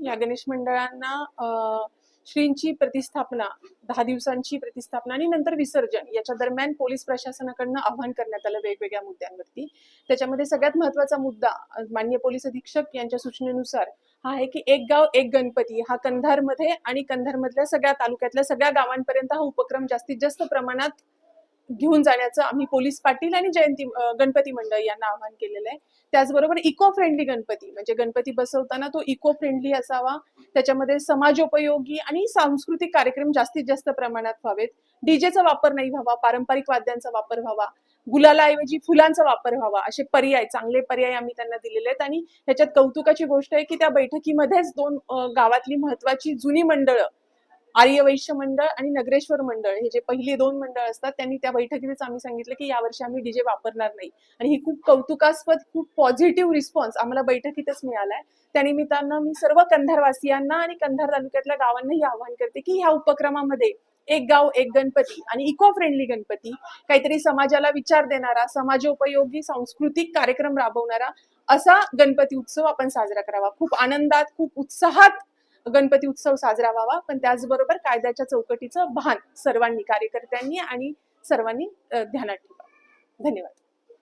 या गणेश मंडळांना श्रींची प्रतिस्थापना 10 दिवसांची प्रतिस्थापना आणि नंतर विसर्जन याच्या दरम्यान पोलीस प्रशासनाकडनं आवाहन करण्यात आलं वेगवेगळ्या मुद्द्यांवरती। त्याच्यामध्ये सगळ्यात महत्त्वाचा मुद्दा माननीय पोलीस अधीक्षक यांच्या सूचनेनुसार हा आहे की एक गाव एक गणपती हा कंधारमध्ये आणि कंधारमधल्या सगळ्या तालुक्यातल्या सगळ्या गावांपर्यंत हा उपक्रम जास्तीत जास्त प्रमाणात घेऊन जाण्याचं आम्ही पोलीस पाटील आणि गणपती मंडळ यांना आवाहन केलेलं आहे। त्याचबरोबर इको फ्रेंडली गणपती म्हणजे गणपती बसवताना तो इको फ्रेंडली असावा, त्याच्यामध्ये समाजोपयोगी आणि सांस्कृतिक कार्यक्रम जास्तीत जास्त प्रमाणात व्हावेत, डीजेचा वापर नाही व्हावा, पारंपरिक वाद्यांचा वापर व्हावा, गुलालाऐवजी फुलांचा वापर व्हावा, असे पर्याय चांगले पर्याय आम्ही त्यांना दिलेले आहेत। आणि ह्याच्यात कौतुकाची गोष्ट आहे की त्या बैठकीमध्येच दोन गावातली महत्वाची जुनी मंडळं आर्यवैश्य मंडळ आणि नगरेश्वर मंडळ हे जे पहिली दोन मंडळ असतात त्यांनी त्या बैठकीतच आम्ही सांगितलं की यावर्षी आम्ही डीजे वापरणार नाही आणि ही खूप कौतुकास्पद खूप पॉझिटिव्ह रिस्पॉन्स आम्हाला बैठकीतच मिळालाय। त्यानिमित्तानं मी सर्व कंधारवासियांना आणि कंधार तालुक्यातल्या गावांनाही आवाहन करते की ह्या उपक्रमामध्ये एक गाव एक गणपती आणि इको फ्रेंडली गणपती काहीतरी समाजाला विचार देणारा समाजोपयोगी सांस्कृतिक कार्यक्रम राबवणारा असा गणपती उत्सव आपण साजरा करावा। खूप आनंदात खूप उत्साहात गणपती उत्सव साजरा व्हावा, पण त्याचबरोबर कायद्याच्या चौकटीचं भान सर्वांनी कार्यकर्त्यांनी आणि सर्वांनी ध्यानात ठेवावं। धन्यवाद।